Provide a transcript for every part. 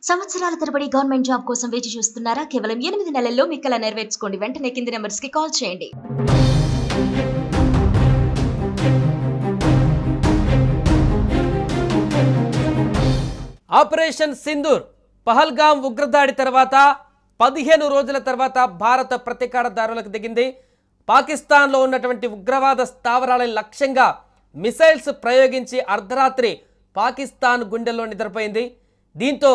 సంవత్సరాల తరబడి government job కోసం వేచి చూస్తున్నారా? కేవలం 8 నెలల్లో మీ కల నెరవేర్చుకోండి. వెంటనే కింది నంబర్స్ కి కాల్ చేయండి. ఆపరేషన్ సింధూర్ పహల్గాం ఉగ్రదాడి తర్వాత 15 రోజుల తర్వాత భారత ప్రతీకార దారులకు దిగింది. పాకిస్తాన్లో ఉన్నటువంటి ఉగ్రవాద స్థావరాల లక్ష్యంగా మిసైల్స్ ప్రయోగించి అర్ధరాత్రి పాకిస్తాన్ గుండెల్లో నిద్రపోయింది. దీంతో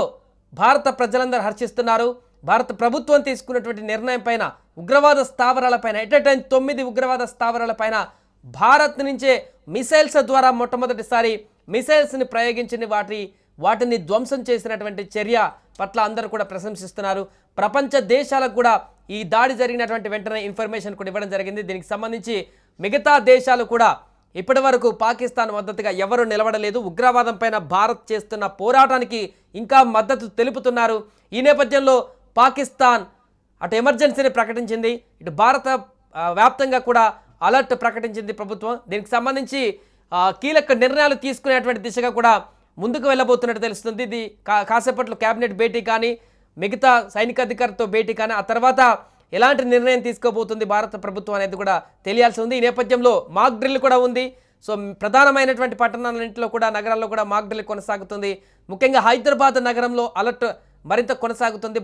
భారత ప్రజలందరూ హర్షిస్తున్నారు. భారత ప్రభుత్వం తీసుకున్నటువంటి నిర్ణయం పైన ఉగ్రవాద స్థావరాలపైన ఎట్ ఎ టైం 9 ఉగ్రవాద స్థావరాలపైన భారత్ నుంచే మిసైల్స్ ద్వారా మొట్టమొదటిసారి మిసైల్స్ని ప్రయోగించిన వాటిని ధ్వంసం చేసినటువంటి చర్య పట్ల అందరూ కూడా ప్రశంసిస్తున్నారు. ప్రపంచ దేశాలకు కూడా ఈ దాడి జరిగినటువంటి వెంటనే ఇన్ఫర్మేషన్ కూడా ఇవ్వడం జరిగింది. దీనికి సంబంధించి మిగతా దేశాలు కూడా ఇప్పటి వరకు పాకిస్తాన్ మద్దతుగా ఎవరు నిలబడలేదు. ఉగ్రవాదం పైన భారత్ చేస్తున్న పోరాటానికి ఇంకా మద్దతు తెలుపుతున్నారు. ఈ నేపథ్యంలో పాకిస్తాన్ అటు ఎమర్జెన్సీని ప్రకటించింది, ఇటు భారత వ్యాప్తంగా కూడా అలర్ట్ ప్రకటించింది ప్రభుత్వం. దీనికి సంబంధించి కీలక నిర్ణయాలు తీసుకునేటువంటి దిశగా కూడా ముందుకు వెళ్ళబోతున్నట్టు తెలుస్తుంది. ఇది కాసేపట్లో కేబినెట్ భేటీ కానీ మిగతా సైనిక అధికారితో భేటీ కానీ ఆ తర్వాత ఎలాంటి నిర్ణయం తీసుకోబోతుంది భారత ప్రభుత్వం అనేది కూడా తెలియాల్సి ఉంది. ఈ నేపథ్యంలో మాక్ డ్రిల్ కూడా ఉంది. సో ప్రధానమైనటువంటి పట్టణాలన్నింటిలో కూడా నగరాల్లో కూడా మాక్ డ్రిల్ కొనసాగుతుంది. ముఖ్యంగా హైదరాబాద్ నగరంలో అలర్ట్ మరింత కొనసాగుతుంది,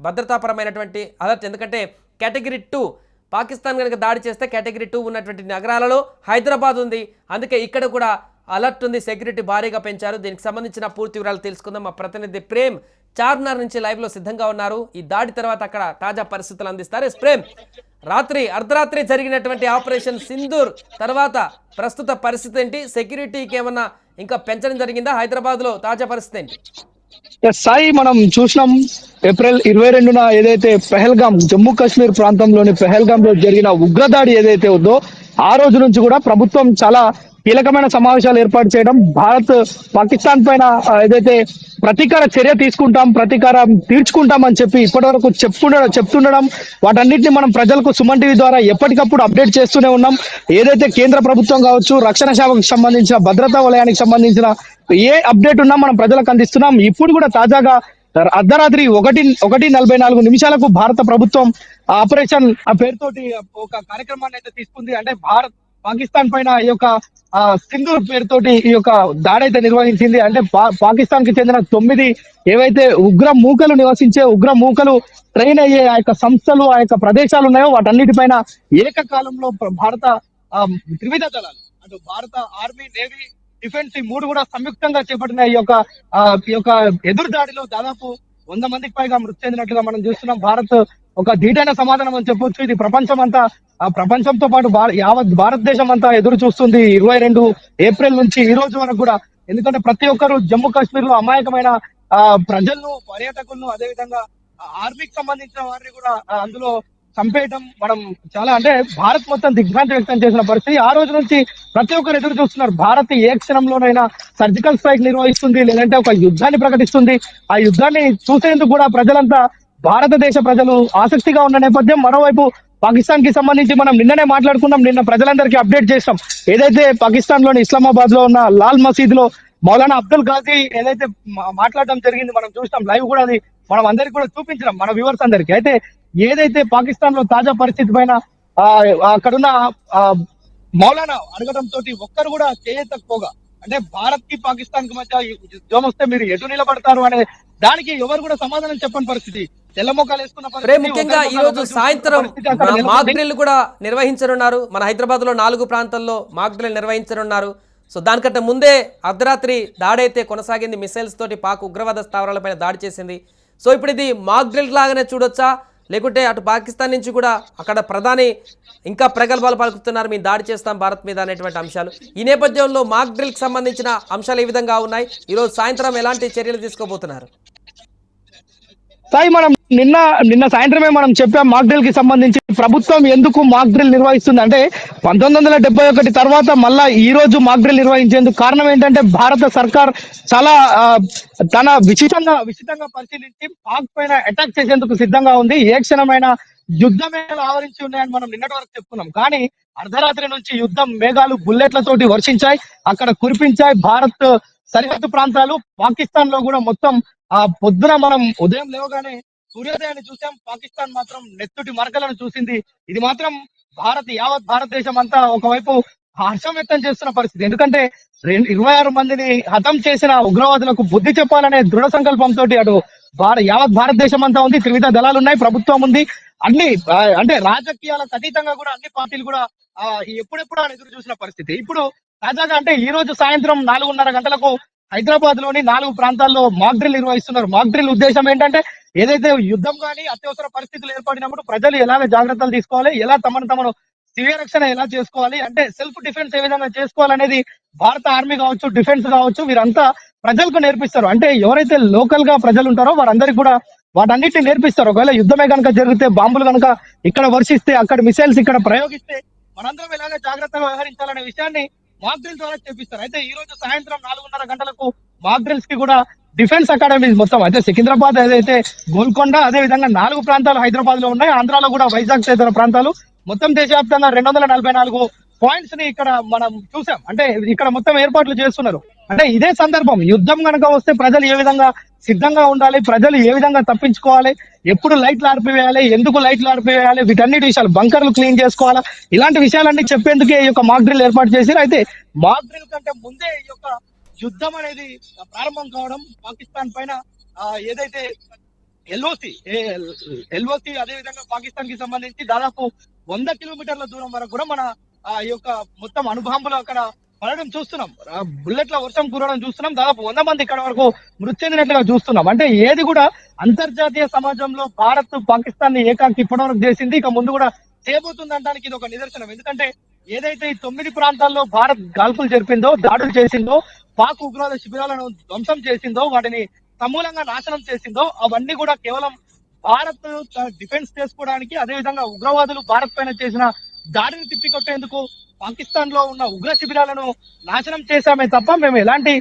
భద్రతాపరమైనటువంటి అలర్ట్. ఎందుకంటే కేటగిరీ 2 పాకిస్తాన్ కనుక దాడి చేస్తే కేటగిరీ 2 ఉన్నటువంటి నగరాలలో హైదరాబాద్ ఉంది. అందుకే ఇక్కడ కూడా అలర్ట్ ఉంది, సెక్యూరిటీ భారీగా పెంచారు. దీనికి సంబంధించిన పూర్తి వివరాలు తెలుసుకుందాం. మా ప్రతినిధి ప్రేమ్ చార్మినార్ నుంచి లైవ్లో సిద్ధంగా ఉన్నారు. ఈ దాడి తర్వాత అక్కడ తాజా పరిస్థితులు అందిస్తారు. ప్రేమ్, అర్ధరాత్రి జరిగినటువంటి ఆపరేషన్ సింధూర్ తర్వాత ప్రస్తుత పరిస్థితి ఏంటి? సెక్యూరిటీకి ఏమన్నా ఇంకా పెంచడం జరిగిందా? హైదరాబాద్లో తాజా పరిస్థితి ఏంటి? సాయి, మనం చూసినాం ఏప్రిల్ 22న ఏదైతే పెహల్గాం, జమ్మూ కాశ్మీర్ ప్రాంతంలోని పెహల్గాం లో జరిగిన ఉగ్రదాడి ఏదైతే ఉందో ఆ రోజు నుంచి కూడా ప్రభుత్వం చాలా కీలకమైన సమావేశాలు ఏర్పాటు చేయడం, భారత్ పాకిస్తాన్ పైన ఏదైతే ప్రతీకార చర్య తీసుకుంటాం, ప్రతీకారం తీర్చుకుంటాం అని చెప్పి ఇప్పటి వరకు చెప్తుండడం, వాటన్నిటిని మనం ప్రజలకు సుమన్ టీవీ ద్వారా ఎప్పటికప్పుడు అప్డేట్ చేస్తూనే ఉన్నాం. ఏదైతే కేంద్ర ప్రభుత్వం కావచ్చు, రక్షణ శాఖకు సంబంధించిన, భద్రతా వలయానికి సంబంధించిన ఏ అప్డేట్ ఉన్నా మనం ప్రజలకు అందిస్తున్నాం. ఇప్పుడు కూడా తాజాగా అర్ధరాత్రి 1:44 భారత ప్రభుత్వం ఆపరేషన్ పేరుతోటి ఒక కార్యక్రమాన్ని అయితే తీసుకుంది. అంటే భారత్ పాకిస్తాన్ పైన ఈ యొక్క సింధూర్ పేరుతోటి ఈ యొక్క దాడి అయితే నిర్వహించింది. అంటే పాకిస్తాన్ కి చెందిన 9 ఏవైతే ఉగ్ర మూకలు ట్రైన్ అయ్యే ఆ యొక్క సంస్థలు, ఆ యొక్క ప్రదేశాలు ఉన్నాయో వాటన్నిటిపైన ఏకకాలంలో భారత త్రివిధ దళాలు, అటు భారత ఆర్మీ, నేవీ, డిఫెన్స్, ఈ 3 కూడా సంయుక్తంగా చేపట్టిన ఈ యొక్క ఎదురు దాడిలో దాదాపు 100 మందికి పైగా మృతి చెందినట్లుగా మనం చూస్తున్నాం. భారత్ ఒక ధీటైన సమాధానం అని చెప్పొచ్చు. ఇది ప్రపంచంతో పాటు యావత్ భారతదేశం అంతా ఎదురు చూస్తుంది 22 ఏప్రిల్ నుంచి ఈ రోజు వరకు కూడా. ఎందుకంటే ప్రతి ఒక్కరు జమ్మూ కాశ్మీర్ లో అమాయకమైన ప్రజలను, పర్యాటకులను, అదేవిధంగా ఆర్మీకి సంబంధించిన వారిని కూడా అందులో చంపేయటం మనం చాలా, అంటే భారత్ మొత్తం దిగ్భ్రాంతి వ్యక్తం చేసిన పరిస్థితి. ఆ రోజు నుంచి ప్రతి ఒక్కరు ఎదురు చూస్తున్నారు. భారత్ ఏ క్షణంలోనైనా సర్జికల్ స్ట్రైక్ నిర్వహిస్తుంది, లేదంటే ఒక యుద్ధాన్ని ప్రకటిస్తుంది. ఆ యుద్ధాన్ని చూసేందుకు కూడా ప్రజలంతా, భారతదేశ ప్రజలు ఆసక్తిగా ఉన్న నేపథ్యం. మరోవైపు పాకిస్తాన్ కి సంబంధించి మనం నిన్ననే మాట్లాడుకున్నాం, నిన్న ప్రజలందరికీ అప్డేట్ చేస్తాం. ఏదైతే పాకిస్తాన్ లోని ఇస్లామాబాద్ లో ఉన్న లాల్ మసీద్ లో మౌలానా అబ్దుల్ ఘాజీ ఏదైతే మాట్లాడడం జరిగింది, మనం చూస్తాం లైవ్ కూడా, అది మనం అందరికి కూడా చూపించడం మన వ్యూవర్స్ అందరికీ. అయితే ఏదైతే పాకిస్తాన్ లో తాజా పరిస్థితి పైన అక్కడున్న మౌలానా అడగడం తోటి ఒక్కరు కూడా చేయకపోగా, అంటే భారత్ కి పాకిస్తాన్ కి మధ్య యుద్ధం వస్తే మీరు ఎటు నిలబడతారు అనే దానికి ఎవరు కూడా సమాధానం చెప్పని పరిస్థితి, తెల్లమొక్కలు వేసుకున్న పరిస్థితి. ముఖ్యంగా ఈ రోజు సాయంత్రం మాక్ డ్రిల్ కూడా నిర్వహించనున్నారు. మన హైదరాబాద్ లో 4 ప్రాంతాల్లో మాక్ డ్రిల్ నిర్వహించనున్నారు. సో దానికంటే ముందే అర్ధరాత్రి దాడైతే కొనసాగింది. మిసైల్స్ తోటి పాక్ ఉగ్రవాద స్థావరాలపైన దాడి చేసింది. సో ఇప్పుడు ఇది మాక్ డ్రిల్ లాగానే చూడొచ్చా, లేకుంటే అటు పాకిస్తాన్ నుంచి కూడా అక్కడ ప్రధాని ఇంకా ప్రగల్భాలు పలుకుతున్నారు, మేము దాడి చేస్తాం భారత్ మీద అనేటువంటి అంశాలు. ఈ నేపథ్యంలో మాక్ డ్రిల్ కి సంబంధించిన అంశాలు ఏ విధంగా ఉన్నాయి? ఈరోజు సాయంత్రం ఎలాంటి చర్యలు తీసుకోబోతున్నారు? సాయి, మనం నిన్న సాయంత్రమే మనం చెప్పాం మాక్ డ్రిల్ కి సంబంధించి. ప్రభుత్వం ఎందుకు మాక్ డ్రిల్ నిర్వహిస్తుంది అంటే 1971 తర్వాత మళ్ళా ఈ రోజు మాక్ డ్రిల్ నిర్వహించేందుకు కారణం ఏంటంటే భారత సర్కార్ చాలా తన విచితంగా పరిశీలించి పాక్ పైన అటాక్ చేసేందుకు సిద్ధంగా ఉంది. ఏ క్షణమైన యుద్ధమే ఆవరించి ఉన్నాయని మనం నిన్నటి వరకు చెప్పుకున్నాం. కానీ అర్ధరాత్రి నుంచి యుద్ధం మేఘాలు బుల్లెట్లతోటి వర్షించాయి, అక్కడ కురిపించాయి. భారత్ సరిహద్దు ప్రాంతాలు, పాకిస్తాన్ లో కూడా మొత్తం ఆ పొద్దున మనం ఉదయం లేవగానే సూర్యోదయాన్ని చూసాం, పాకిస్తాన్ మాత్రం నెత్తుటి మరకలను చూసింది. ఇది మాత్రం యావత్ భారతదేశం అంతా ఒకవైపు హర్షం వ్యక్తం చేస్తున్న పరిస్థితి. ఎందుకంటే 26 మందిని హతం చేసిన ఉగ్రవాదులకు బుద్ధి చెప్పాలనే దృఢ సంకల్పంతో అటు యావత్ భారతదేశం అంతా ఉంది. త్రివిధ దళాలు ఉన్నాయి, ప్రభుత్వం ఉంది, అన్ని అంటే రాజకీయాలకు అతీతంగా కూడా అన్ని పార్టీలు కూడా ఎప్పుడెప్పుడు అని ఎదురు చూసిన పరిస్థితి. ఇప్పుడు తాజాగా అంటే ఈ రోజు సాయంత్రం 4:30 గంటలకు హైదరాబాద్ లోని 4 ప్రాంతాల్లో మాక్ డ్రిల్ నిర్వహిస్తున్నారు. మాక్ డ్రిల్ ఉద్దేశం ఏంటంటే ఏదైతే యుద్ధం కానీ అత్యవసర పరిస్థితులు ఏర్పడినప్పుడు ప్రజలు ఎలాగ జాగ్రత్తలు తీసుకోవాలి, ఎలా తమను స్వీయ రక్షణ ఎలా చేసుకోవాలి, అంటే సెల్ఫ్ డిఫెన్స్ ఏ విధంగా చేసుకోవాలనేది భారత ఆర్మీ కావచ్చు, డిఫెన్స్ కావచ్చు, వీరంతా ప్రజలకు నేర్పిస్తారు. అంటే ఎవరైతే లోకల్ గా ప్రజలు ఉంటారో వారందరికీ కూడా వాటన్నిటిని నేర్పిస్తారు. ఒకవేళ యుద్ధమే కనుక జరిగితే, బాంబులు కనుక ఇక్కడ వర్షిస్తే, అక్కడ మిసైల్స్ ఇక్కడ ప్రయోగిస్తే మనందరం ఎలాగ జాగ్రత్తగా వ్యవహరించాలనే విషయాన్ని మాక్ డ్రిల్ ద్వారా చేపిస్తారు. అయితే ఈ రోజు సాయంత్రం 4:30 గంటలకు మాక్ డ్రిల్స్ కి కూడా డిఫెన్స్ అకాడమీ మొత్తం అయితే సికింద్రాబాద్ ఏదైతే గోల్కొండ, అదే విధంగా 4 ప్రాంతాలు హైదరాబాద్ లో ఉన్నాయి, ఆంధ్రాలో కూడా వైజాగ్ తదితర ప్రాంతాలు, మొత్తం దేశవ్యాప్తంగా 244 పాయింట్స్ ని ఇక్కడ మనం చూసాం. అంటే ఇక్కడ మొత్తం ఏర్పాట్లు చేస్తున్నారు. అంటే ఇదే సందర్భం, యుద్ధం కనుక వస్తే ప్రజలు ఏ విధంగా సిద్ధంగా ఉండాలి, ప్రజలు ఏ విధంగా తప్పించుకోవాలి, ఎప్పుడు లైట్లు ఆర్పివేయాలి, ఎందుకు లైట్లు ఆర్పివేయాలి, వీటన్నిటి విషయాలు, బంకర్లు క్లీన్ చేసుకోవాలా, ఇలాంటి విషయాలన్నీ చెప్పేందుకే ఈ యొక్క మాక్ డ్రిల్ ఏర్పాటు చేశారు. అయితే మాక్ డ్రిల్ కంటే ముందే ఈ యొక్క యుద్ధం అనేది ప్రారంభం కావడం, పాకిస్తాన్ పైన ఏదైతే ఎల్ఓసి అదే విధంగా పాకిస్తాన్ కి సంబంధించి దాదాపు 100 కిలోమీటర్ల దూరం వరకు కూడా మన ఈ యొక్క మొత్తం అణుబాంబులు అక్కడ పడడం చూస్తున్నాం, బుల్లెట్ల వర్షం కురవడం చూస్తున్నాం, దాదాపు 100 మంది ఇక్కడ వరకు మృతి చెందినట్లుగా చూస్తున్నాం. అంటే ఏది కూడా అంతర్జాతీయ సమాజంలో భారత్ పాకిస్తాన్ ని ఏకాకి ఇప్పటివరకు చేసింది, ఇక ముందు కూడా చేయబోతుంది అనడానికి ఇది ఒక నిదర్శనం. ఎందుకంటే ఏదైతే ఈ 9 ప్రాంతాల్లో భారత్ కాల్పులు జరిపిందో, దాడులు చేసిందో, పాక్ ఉగ్రవాద శిబిరాలను ధ్వంసం చేసిందో, వాటిని సమూలంగా నాశనం చేసిందో, అవన్నీ కూడా కేవలం భారత్ డిఫెన్స్ చేసుకోవడానికి, అదే విధంగా ఉగ్రవాదులు భారత్ పైన చేసిన దాడిని తిప్పికొట్టేందుకు పాకిస్తాన్ లో ఉన్న ఉగ్ర శిబిరాలను నాశనం చేశామే తప్ప మేము ఎలాంటి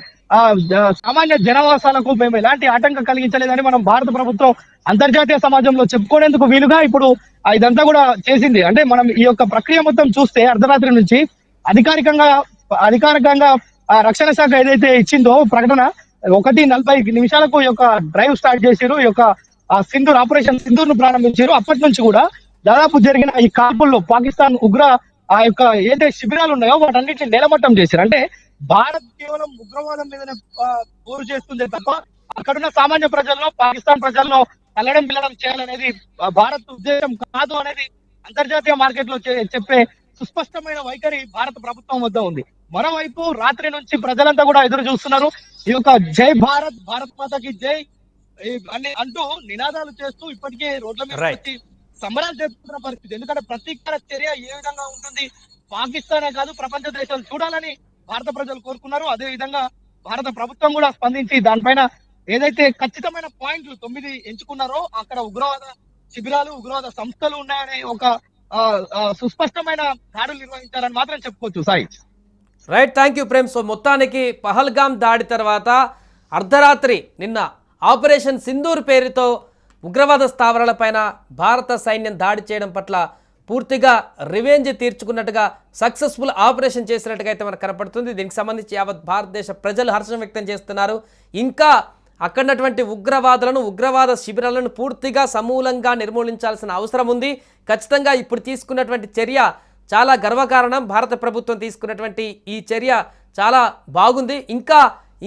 సామాన్య జనవాసాలకు మేము ఎలాంటి ఆటంకం కలిగించలేదని మనం భారత ప్రభుత్వం అంతర్జాతీయ సమాజంలో చెప్పుకునేందుకు వీలుగా ఇప్పుడు ఇదంతా కూడా చేసింది. అంటే మనం ఈ యొక్క ప్రక్రియ మొత్తం చూస్తే అర్ధరాత్రి నుంచి అధికారికంగా రక్షణ శాఖ ఏదైతే ఇచ్చిందో ప్రకటన 1:40 ఈ యొక్క డ్రైవ్ స్టార్ట్ చేశారు, ఈ యొక్క ఆపరేషన్ సింధూర్ ను ప్రారంభించారు. అప్పటి నుంచి కూడా దాదాపు జరిగిన ఈ కాల్పుల్లో పాకిస్తాన్ ఉగ్ర ఆ యొక్క ఏదైతే శిబిరాలు ఉన్నాయో వాటన్నిటిని నేలమట్టం చేశారు. అంటే భారత్ కేవలం ఉగ్రవాదం మీదనే పోరు చేస్తుంది తప్ప అక్కడున్న సామాన్య ప్రజల్లో, పాకిస్తాన్ ప్రజల్లో కల్లడం పిల్లడం చేయాలనేది భారత్ ఉద్దేశం కాదు అనేది అంతర్జాతీయ మార్కెట్ లో చెప్పే సుస్పష్టమైన వైఖరి భారత ప్రభుత్వం వద్ద ఉంది. మరోవైపు రాత్రి నుంచి ప్రజలంతా కూడా ఎదురు చూస్తున్నారు. ఈ యొక్క జై భారత్, భారత్ మాతకి జై అని అంటూ నినాదాలు చేస్తూ ఇప్పటికే రోడ్ల మీద వచ్చి సంబరాలు జరుపుతున్న పరిస్థితి. ఎందుకంటే ప్రతీకార చర్య ఏ విధంగా ఉంటుంది, పాకిస్తానే కాదు ప్రపంచ దేశాలు చూడాలని భారత ప్రజలు కోరుకున్నారు. అదే విధంగా భారత ప్రభుత్వం కూడా స్పందించి దానిపైన ఏదైతే ఖచ్చితమైన పాయింట్లు 9 ఎంచుకున్నారో అక్కడ ఉగ్రవాద శిబిరాలు, ఉగ్రవాద సంస్థలు ఉన్నాయనే ఒక సుస్పష్టమైన దాడులు నిర్వహించారని మాత్రం చెప్పుకోవచ్చు. Sai right, thank you Prem. So మొత్తానికి పహల్గామ్ దాడి తర్వాత అర్ధరాత్రి నిన్న ఆపరేషన్ సింధూర్ పేరుతో ఉగ్రవాద స్థావరాలపైన భారత సైన్యం దాడి చేయడం పట్ల పూర్తిగా రివెంజ్ తీర్చుకున్నట్టుగా, సక్సెస్ఫుల్ ఆపరేషన్ చేసినట్టుగా అయితే మనకు కనపడుతుంది. దీనికి సంబంధించి యావత్ భారతదేశ ప్రజలు హర్షం వ్యక్తం చేస్తున్నారు. ఇంకా అక్కడున్నటువంటి ఉగ్రవాద శిబిరాలను పూర్తిగా సమూలంగా నిర్మూలించాల్సిన అవసరం ఉంది. ఖచ్చితంగా ఇప్పుడు తీసుకున్నటువంటి చర్య చాలా గర్వకారణం. భారత ప్రభుత్వం తీసుకున్నటువంటి ఈ చర్య చాలా బాగుంది.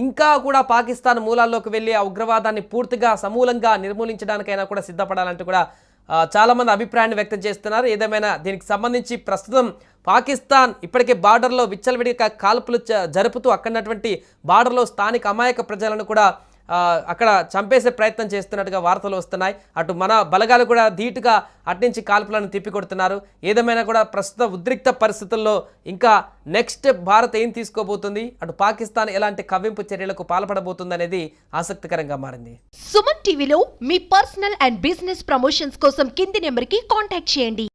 ఇంకా కూడా పాకిస్తాన్ మూలాల్లోకి వెళ్ళి ఆ ఉగ్రవాదాన్ని పూర్తిగా సమూలంగా నిర్మూలించడానికైనా కూడా సిద్ధపడాలంటూ కూడా చాలామంది అభిప్రాయాన్ని వ్యక్తం చేస్తున్నారు. ఏదేమైనా దీనికి సంబంధించి ప్రస్తుతం పాకిస్తాన్ ఇప్పటికే బార్డర్లో విచ్చలవిడిగా కాల్పులు జరుపుతూ అక్కడున్నటువంటి బార్డర్లో స్థానిక అమాయక ప్రజలను కూడా అక్కడ చంపేసే ప్రయత్నం చేస్తున్నట్టుగా వార్తలు వస్తున్నాయి. అటు మన బలగాలు కూడా ధీటుగా అట్నుంచి కాల్పులను తిప్పికొడుతున్నారు. ఏదేమైనా కూడా ప్రస్తుత ఉద్రిక్త పరిస్థితుల్లో ఇంకా నెక్స్ట్ భారత్ ఏం తీసుకోబోతుంది, అటు పాకిస్తాన్ ఎలాంటి కవ్వింపు చర్యలకు పాల్పడబోతుంది అనేది ఆసక్తికరంగా మారింది. సుమన్ టీవీలో మీ పర్సనల్ అండ్ బిజినెస్ ప్రమోషన్స్ కోసం కింది నెంబర్కి కాంటాక్ట్ చేయండి.